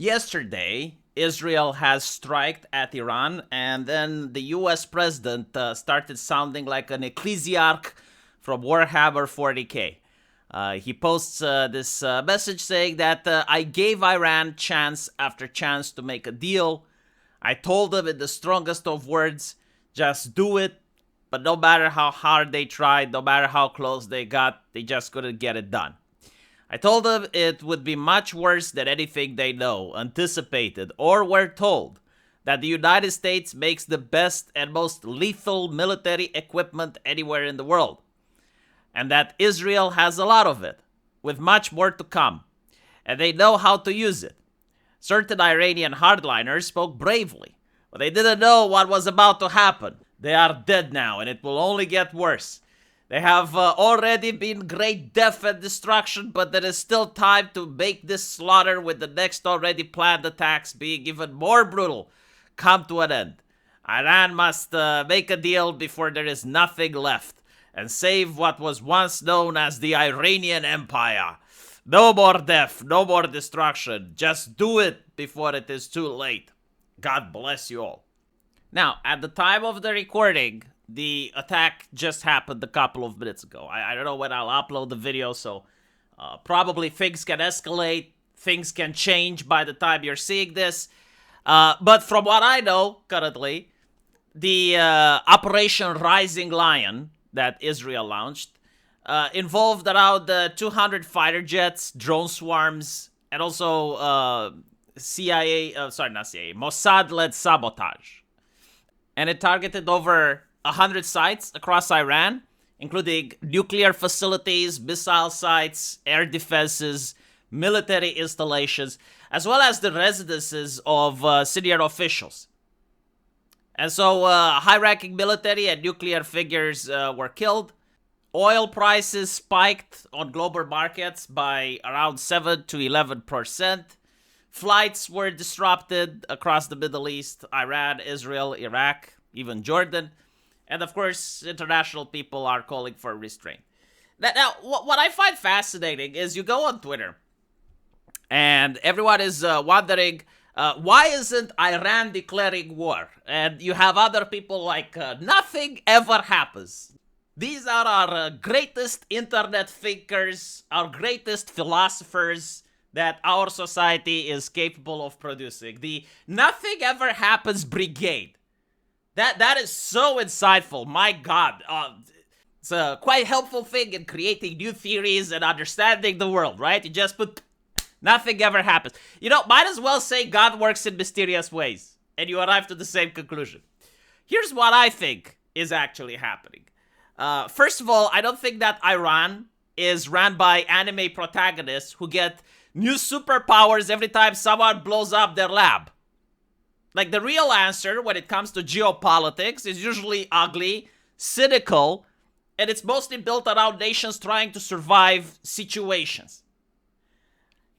Yesterday, Israel has striked at Iran, and then the US president started sounding like an ecclesiarch from Warhammer 40k. He posts this message saying that I gave Iran chance after chance to make a deal. I told them in the strongest of words, just do it. But no matter how hard they tried, no matter how close they got, they just couldn't get it done. I told them it would be much worse than anything they know, anticipated, or were told, that the United States makes the best and most lethal military equipment anywhere in the world, and that Israel has a lot of it, with much more to come, and they know how to use it. Certain Iranian hardliners spoke bravely, but they didn't know what was about to happen. They are dead now, and it will only get worse. They have already been great death and destruction, but there is still time to make this slaughter, with the next already planned attacks being even more brutal, come to an end. Iran must make a deal before there is nothing left, and save what was once known as the Iranian Empire. No more death, no more destruction. Just do it before it is too late. God bless you all. Now, at the time of the recording, the attack just happened a couple of minutes ago. I don't know when I'll upload the video, so probably things can escalate, things can change by the time you're seeing this. But from what I know currently, the Operation Rising Lion that Israel launched involved around 200 fighter jets, drone swarms, and also Mossad-led sabotage. And it targeted over 100 sites across Iran, including nuclear facilities, missile sites, air defenses, military installations, as well as the residences of senior officials. And so high-ranking military and nuclear figures were killed. Oil prices spiked on global markets by around 7 to 11%. Flights were disrupted across the Middle East, Iran, Israel, Iraq, even Jordan. And of course, international people are calling for restraint. Now, what I find fascinating is you go on Twitter, and everyone is wondering, why isn't Iran declaring war? And you have other people like, nothing ever happens. These are our greatest internet thinkers, our greatest philosophers that our society is capable of producing. The Nothing Ever Happens Brigade. That is so insightful. My God. It's a quite helpful thing in creating new theories and understanding the world, right? You just put nothing ever happens. You know, might as well say God works in mysterious ways, and you arrive to the same conclusion. Here's what I think is actually happening. First of all, I don't think that Iran is ran by anime protagonists who get new superpowers every time someone blows up their lab. Like, the real answer when it comes to geopolitics is usually ugly, cynical, and it's mostly built around nations trying to survive situations.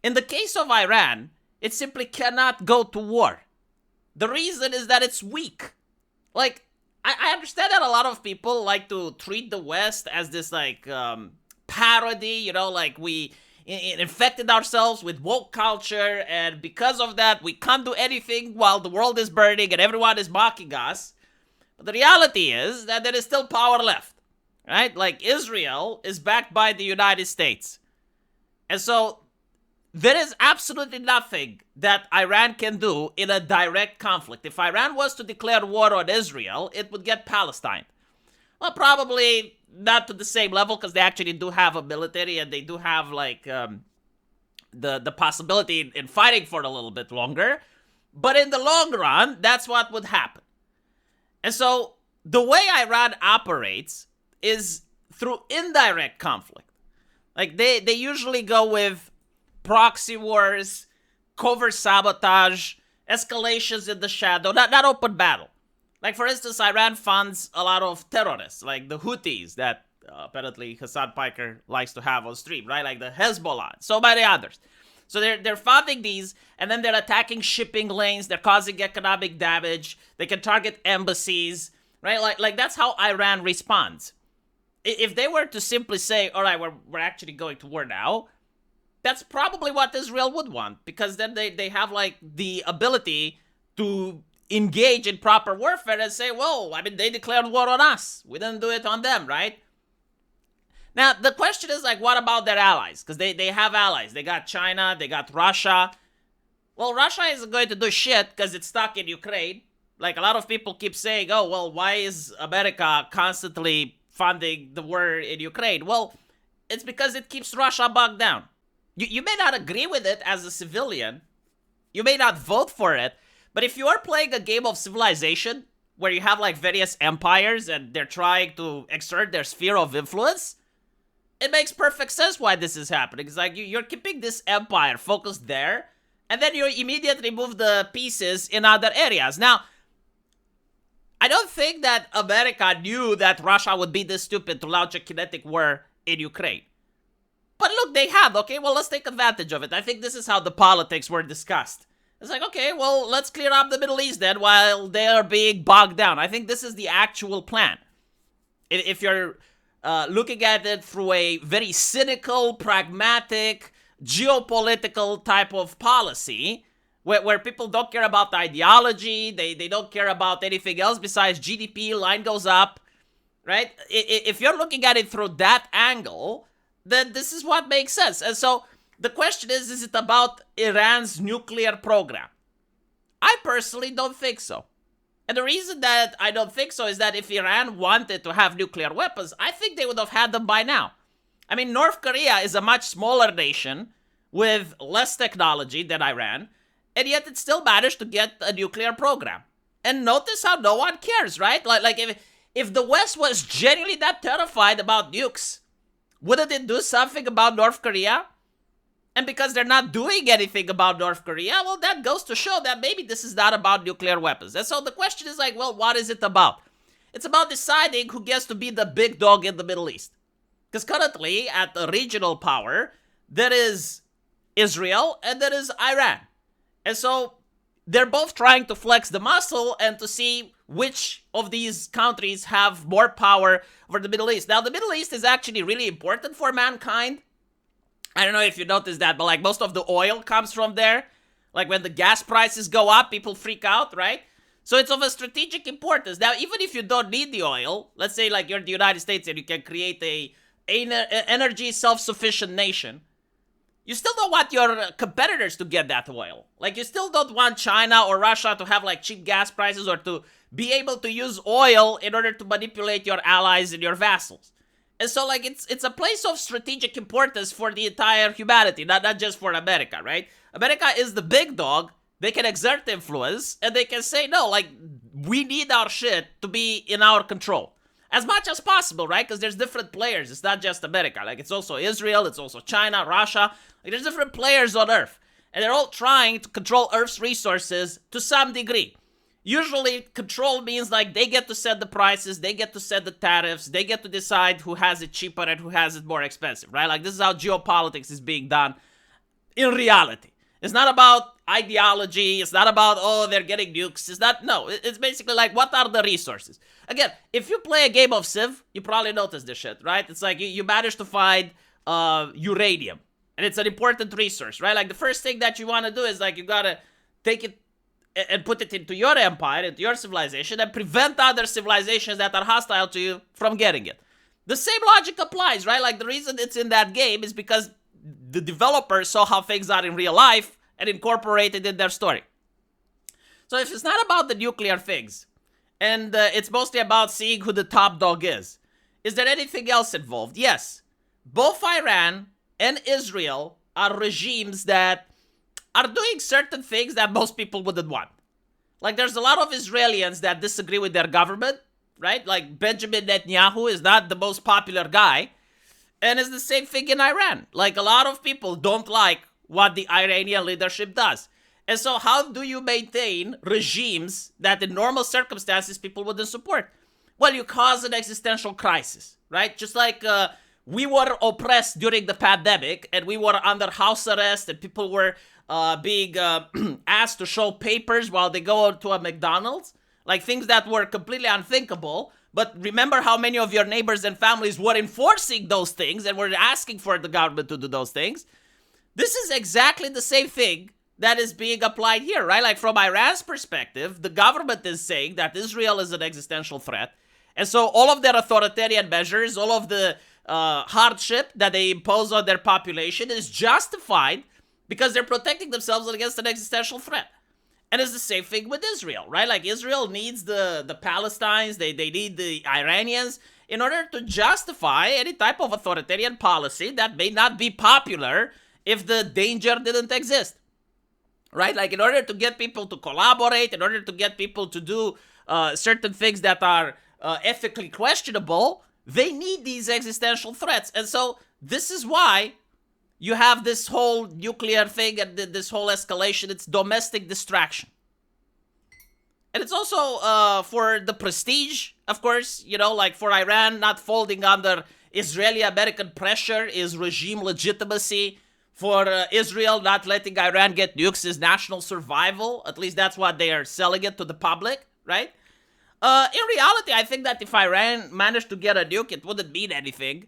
In the case of Iran, it simply cannot go to war. The reason is that it's weak. Like, I understand that a lot of people like to treat the West as this, like, parody, you know, like we infected ourselves with woke culture, and because of that, we can't do anything while the world is burning and everyone is mocking us. But the reality is that there is still power left, right? Like, Israel is backed by the United States. And so there is absolutely nothing that Iran can do in a direct conflict. If Iran was to declare war on Israel, it would get Palestine. Well, probably not to the same level, because they actually do have a military and they do have, like, the possibility in fighting for a little bit longer. But in the long run, that's what would happen. And so the way Iran operates is through indirect conflict. Like, they usually go with proxy wars, covert sabotage, escalations in the shadow, not open battle. Like, for instance, Iran funds a lot of terrorists, like the Houthis that apparently Hassan Piker likes to have on stream, right? Like the Hezbollah, so many others. So they're funding these, and then they're attacking shipping lanes. They're causing economic damage. They can target embassies, right? Like that's how Iran responds. If they were to simply say, all right, we're actually going to war now, that's probably what Israel would want, because then they have like the ability to engage in proper warfare and say, well, I mean, they declared war on us. We didn't do it on them, right? Now, the question is, like, what about their allies? Because they have allies. They got China, they got Russia. Well, Russia isn't going to do shit because it's stuck in Ukraine. Like, a lot of people keep saying, oh, well, why is America constantly funding the war in Ukraine? Well, it's because it keeps Russia bogged down. You may not agree with it as a civilian. You may not vote for it. But if you are playing a game of civilization where you have, like, various empires and they're trying to exert their sphere of influence, it makes perfect sense why this is happening. It's like you're keeping this empire focused there, and then you immediately move the pieces in other areas. Now, I don't think that America knew that Russia would be this stupid to launch a kinetic war in Ukraine. But look, they have, okay? Well, let's take advantage of it. I think this is how the politics were discussed. It's like, okay, well, let's clear up the Middle East then while they are being bogged down. I think this is the actual plan. If you're looking at it through a very cynical, pragmatic, geopolitical type of policy, where people don't care about the ideology, they don't care about anything else besides GDP, line goes up, right? If you're looking at it through that angle, then this is what makes sense. And so the question is it about Iran's nuclear program? I personally don't think so. And the reason that I don't think so is that if Iran wanted to have nuclear weapons, I think they would have had them by now. I mean, North Korea is a much smaller nation with less technology than Iran, and yet it still managed to get a nuclear program. And notice how no one cares, right? Like if the West was genuinely that terrified about nukes, wouldn't it do something about North Korea? And because they're not doing anything about North Korea, well, that goes to show that maybe this is not about nuclear weapons. And so the question is like, well, what is it about? It's about deciding who gets to be the big dog in the Middle East. Because currently, at the regional power, there is Israel and there is Iran. And so they're both trying to flex the muscle and to see which of these countries have more power over the Middle East. Now, the Middle East is actually really important for mankind. I don't know if you noticed that, but like most of the oil comes from there. Like when the gas prices go up, people freak out, right? So it's of a strategic importance. Now, even if you don't need the oil, let's say like you're the United States and you can create a energy self-sufficient nation, you still don't want your competitors to get that oil. Like you still don't want China or Russia to have like cheap gas prices or to be able to use oil in order to manipulate your allies and your vassals. And so, like, it's a place of strategic importance for the entire humanity, not just for America, right? America is the big dog. They can exert influence, and they can say, no, like, we need our shit to be in our control. As much as possible, right? Because there's different players. It's not just America. Like, it's also Israel. It's also China, Russia. Like, there's different players on Earth. And they're all trying to control Earth's resources to some degree. Usually, control means like they get to set the prices, they get to set the tariffs, they get to decide who has it cheaper and who has it more expensive, right? Like this is how geopolitics is being done in reality. It's not about ideology, it's not about, oh, they're getting nukes, it's not, no, it's basically like, what are the resources? Again, if you play a game of Civ, you probably notice this shit, right? It's like you manage to find uranium, and it's an important resource, right? Like the first thing that you want to do is like you gotta take it and put it into your empire, into your civilization, and prevent other civilizations that are hostile to you from getting it. The same logic applies, right? Like the reason it's in that game is because the developers saw how things are in real life and incorporated it in their story. So if it's not about the nuclear things, and it's mostly about seeing who the top dog is there anything else involved? Yes. Both Iran and Israel are regimes that are doing certain things that most people wouldn't want. Like, there's a lot of Israelis that disagree with their government, right? Like, Benjamin Netanyahu is not the most popular guy. And it's the same thing in Iran. Like, a lot of people don't like what the Iranian leadership does. And so how do you maintain regimes that in normal circumstances people wouldn't support? Well, you cause an existential crisis, right? Just like we were oppressed during the pandemic and we were under house arrest and people were being asked to show papers while they go to a McDonald's. Like things that were completely unthinkable. But remember how many of your neighbors and families were enforcing those things and were asking for the government to do those things. This is exactly the same thing that is being applied here, right? Like from Iran's perspective, the government is saying that Israel is an existential threat. And so all of their authoritarian measures, all of the hardship that they impose on their population is justified because they're protecting themselves against an existential threat. And it's the same thing with Israel, right? Like Israel needs the Palestinians, they need the Iranians in order to justify any type of authoritarian policy that may not be popular if the danger didn't exist, right? Like in order to get people to collaborate, in order to get people to do certain things that are ethically questionable, they need these existential threats. And so this is why you have this whole nuclear thing and this whole escalation. It's domestic distraction. And it's also for the prestige, of course, you know, like for Iran not folding under Israeli-American pressure is regime legitimacy. For Israel not letting Iran get nukes is national survival. At least that's what they are selling it to the public, right? In reality, I think that if Iran managed to get a nuke, it wouldn't mean anything.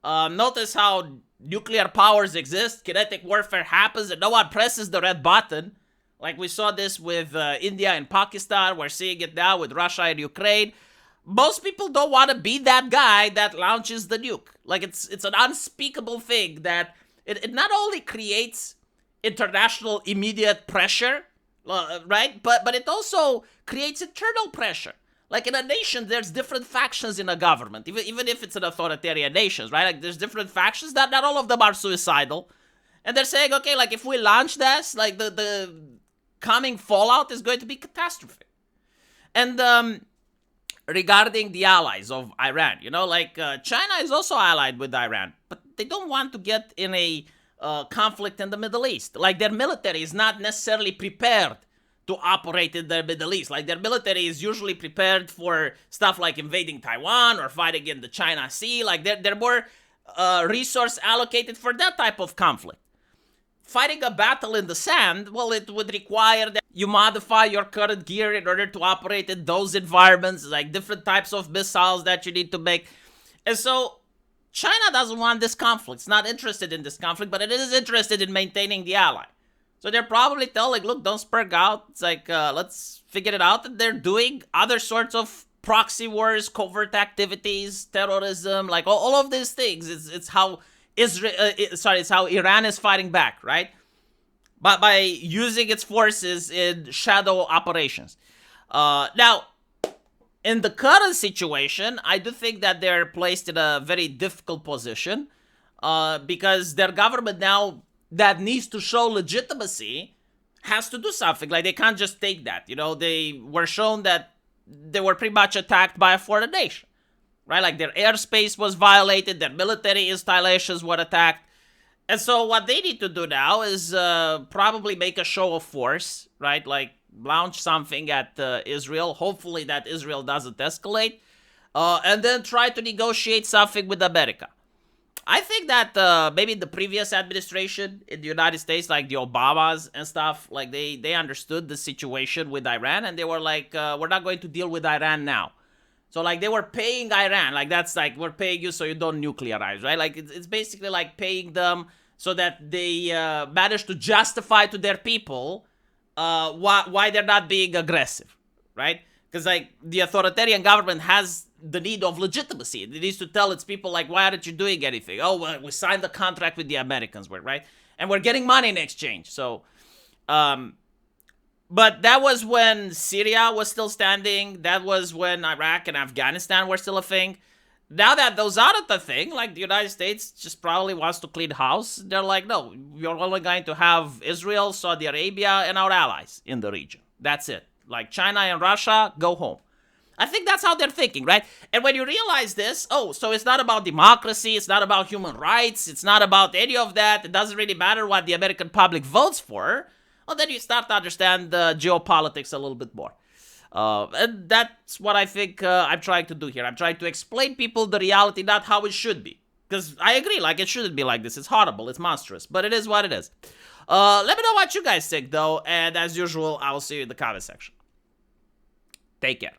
Notice how nuclear powers exist, kinetic warfare happens, and no one presses the red button. Like we saw this with India and Pakistan. We're seeing it now with Russia and Ukraine. Most people don't want to be that guy that launches the nuke. Like it's an unspeakable thing that it not only creates international immediate pressure, right? But it also creates internal pressure. Like in a nation, there's different factions in a government, even if it's an authoritarian nation, right? Like there's different factions that not all of them are suicidal. And they're saying, okay, like if we launch this, like the coming fallout is going to be catastrophic. And regarding the allies of Iran, you know, like China is also allied with Iran, but they don't want to get in a conflict in the Middle East. Like their military is not necessarily prepared to operate in the Middle East. Like their military is usually prepared for stuff like invading Taiwan or fighting in the China Sea. Like they're more resource allocated for that type of conflict. Fighting a battle in the sand, well, it would require that you modify your current gear in order to operate in those environments, like different types of missiles that you need to make. And so China doesn't want this conflict. It's not interested in this conflict, but it is interested in maintaining the ally. So they're probably telling, look, don't spurg out. It's like, let's figure it out. And they're doing other sorts of proxy wars, covert activities, terrorism, like all of these things. It's how it's how Iran is fighting back, right? But by using its forces in shadow operations. Now, in the current situation, I do think that they're placed in a very difficult position because their government now that needs to show legitimacy has to do something. Like, they can't just take that. You know, they were shown that they were pretty much attacked by a foreign nation, right? Like, their airspace was violated, their military installations were attacked. And so what they need to do now is probably make a show of force, right? Like, launch something at Israel. Hopefully that Israel doesn't escalate. And then try to negotiate something with America. I think that maybe the previous administration in the United States, like the Obamas and stuff, like they understood the situation with Iran, and they were like, we're not going to deal with Iran now. So like they were paying Iran, like that's like, we're paying you so you don't nuclearize, right? Like it's basically like paying them so that they manage to justify to their people why they're not being aggressive, right? Because like the authoritarian government has the need of legitimacy. It needs to tell its people, like, why aren't you doing anything? Oh, well, we signed the contract with the Americans, right? And we're getting money in exchange. So, but that was when Syria was still standing. That was when Iraq and Afghanistan were still a thing. Now that those aren't a thing, like the United States just probably wants to clean house. They're like, no, we're only going to have Israel, Saudi Arabia, and our allies in the region. That's it. Like China and Russia, go home. I think that's how they're thinking, right? And when you realize this, oh, so it's not about democracy, it's not about human rights, it's not about any of that, it doesn't really matter what the American public votes for, well, then you start to understand geopolitics a little bit more. And that's what I think I'm trying to do here. I'm trying to explain people the reality, not how it should be. Because I agree, like, it shouldn't be like this. It's horrible, it's monstrous, but it is what it is. Let me know what you guys think, though, and as usual, I will see you in the comment section. Take care.